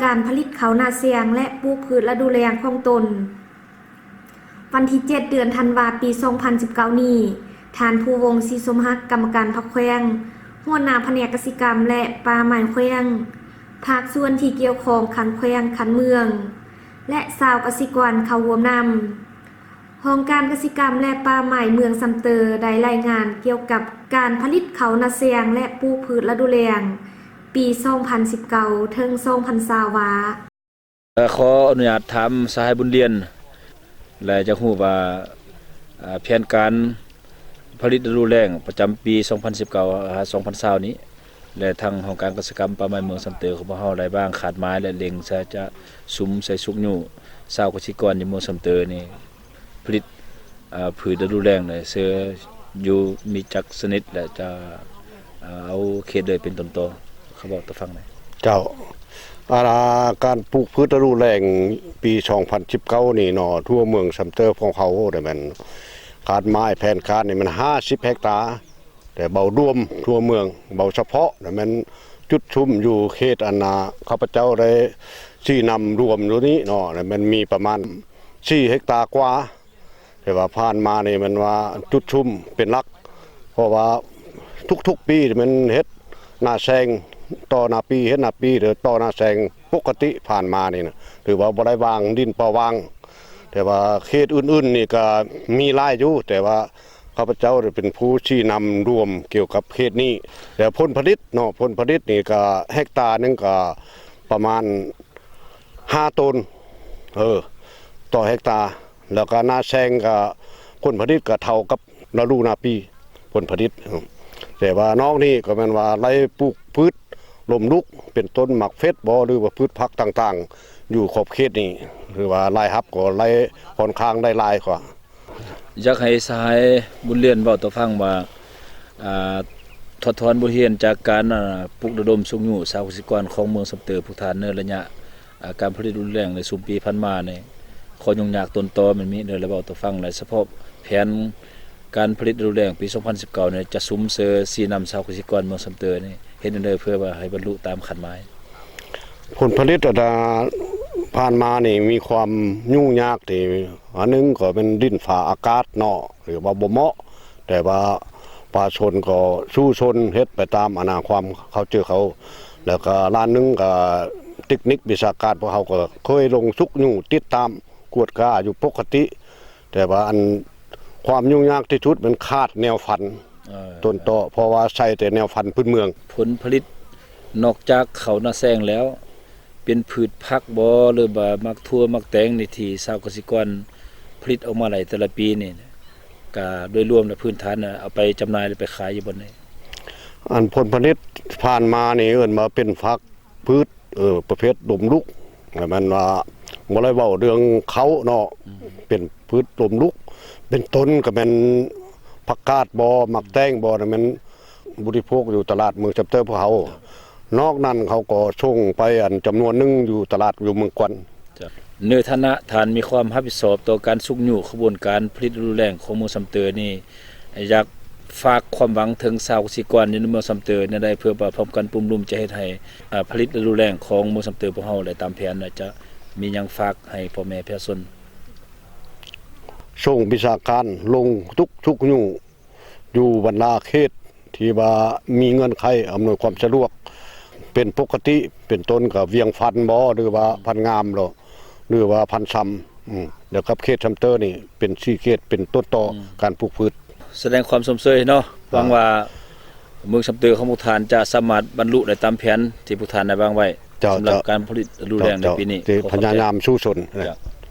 การผลิตเขานาเซียงและปลูกพืชและดูแลของตนวันที่7เดือนธันวาคมปี 2019 นี้ท่านผู้วงศ์ศรีสมฮักกรรมการพรรคแขวงหัวหน้าแผนกเกษตรกรรมและป่าไม้แขวงภาคส่วนที่เกี่ยวข้องขันแขวงขันเมืองและชาวเกษตรกรเข้าร่วมนำองค์การเกษตรกรรมและป่าไม้เมืองซำเตอได้รายงานเกี่ยวกับการผลิตเขานาเซียงและปลูกพืชฤดูแล้งปี 2019 ถึง 2020 ว่าขออนุญาตถามสหายบุญเรียนและจะฮู้ว่าแผนการผลิตฤดูแล้งประจำปี 2019-2020 นี้และทางองค์การเกษตรกรรมป่าไม้เมืองซำเตอของพวกเฮาได้บ้างขาดไม้และเล็งจะสุมใส่สุกยู่ชาวเกษตรกรในเมืองซำเตอนี่ผลิตพืชฤดูแล้งได้เสืออยู่มีจักชนิดและจะเอาเขตเลยเป็นต้นตอเขาบอกตะฟังหน่อยเจ้าการปลูกพืชฤดูแล้งปี 2019 นี่เนาะทั่วเมืองซำเตอของเขาได้มันขาดไม้แผนการนี่มัน50เฮกตาร์แต่เบารวมทั่วเมืองเบาเฉพาะแต่มันจุดชุมอยู่เขตอันนาข้าพเจ้าได้ชี้นำรวมอยู่นี้เนาะแต่มันมีประมาณ4เฮกตาร์กว่าแต่ว่าผ่านมานี่มันว่าจุดชุมเป็นหลักเพราะว่าทุกๆปีมันเฮ็ดหน้าแซงต่อหน้าปีเฮ็ดหน้าปีหรือต่อหน้าแซงปกติผ่านมานี่นะหรือว่าบ่ได้วางดินประวางแต่ว่าเขตอื่นๆนี่ก็มีหลายอยู่แต่ว่าข้าพเจ้าเป็นผู้ชี้นำรวมเกี่ยวกับเขตนี้แต่ผลผลิตเนาะผลผลิตนี่ก็เฮกตาร์นึงก็ประมาณ5ต้นต่อเฮกตาร์แล้วก็หน้าแซงก็ผลผลิตก็เท่ากับฤดูหน้าปีผลผลิตแต่ว่านอกนี้ก็แม่นว่าไร่ปลูกพืชลมลุกเป็นต้นหมักเฟสบ่หรือว่าพืชผักต่างๆอยู่ขอบเขตนี้หรือว่าลายฮับก็ไล่ค่อนข้างได้ลายกว่าอยากให้สหายบุญเรียนเว้าต่อฟังว่าถอดถอนบทเรียนจากการปลูกระดมสุกยู่ชาวเกษตรกรของเมืองซำเตอผู้ทานในระยะการผลิตรุนแรงในสุมปีพันมานี่ข้อยุ่งยากต้นตอมันมีเด้อแล้วเว้าต่อฟังและเฉพาะแผนการผลิตฤดูแล้งปี 2019 เนี่ยจะสุมเสอสีนำชาวเกษตรกรเมืองซำเตอนี่เฮ็ดได้เพื่อว่าให้บรรลุตามขันหมายผลผลิตผ่านมานี่มีความยุ่งยากที่อันนึงก็เป็นดินฟ้าอากาศเนาะหรือว่าบ่เหมาะแต่ว่าประชาชนก็สู้ชนเฮ็ดไปตามอนาความเขาเจอเขาแล้วก็ร้านนึงก็เทคนิควิชาการพวกเขาก็เคยลงทุกยุ่งติดตามกวดกาอยู่ปกติแต่ว่าอันความยุ่งยากที่สุดมันขาดแนวฟันต้นตอเพราะว่าใช้แต่แนวฟันพื้นเมืองผลผลิตนอกจากเขานาแซงแล้วเป็นพืชผักบ่หรือว่ามักทั่วมักแตงในที่ชาวเกษตรกรผลิตออกมาหลายแต่ละปีนี่ก็โดยรวมแล้วพื้นฐานเอาไปจำหน่ายหรือไปขายอยู่บนไหนอันผลผลิตผ่านมานี่เอิ้นมาเป็นผักพืชประเภทดมลุกมันว่าบ่ได้เว้าเรื่องเขาเนาะเป็นพืชดมลุกเป็นต้นก็เป็นผักกาดบ่มักแตงบ่มันบริโภคอยู่ตลาดเมืองซำเตอพวกเขานอกนั้นเขาก็ส่งไปอันจำนวนนึงอยู่ตลาดอยู่เมืองกวนในฐานะฐานมีความรับผิดชอบต่อการสุกยู่ขบวนการผลิตฤดูแล้งของเมืองซำเตอนี่อยากฝากความหวังถึงชาวเกษตรกรในเมืองซำเตอได้เพื่อพร้อมกันปุ่มรุมจะเฮ็ดให้ผลิตฤดูแล้งของเมืองซำเตอพวกเฮาได้ตามแผนจะมีหยังฝากให้พ่อแม่ประชาชนส่งวิชาการลงทุกยุ่งอยู่บรรดาเขตที่ว่ามีเงื่อนไขอำนวยความสะดวกเป็นปกติเป็นต้นกับเวียงฟันบ่หรือว่าพันงามหรือว่าพันซ้ำแล้วกับเขตซำเตอนี่เป็น4เขตเป็นต้นต่อการปลูกพืชแสดงความสมเสยเนาะหวังว่าเมืองซำเตอของผู้ทานจะสามารถบรรลุได้ตามแผนที่ผู้ทานได้วางไว้สำหรับการผลิตฤดูแล้งในปีนี้พยายามสู้ชน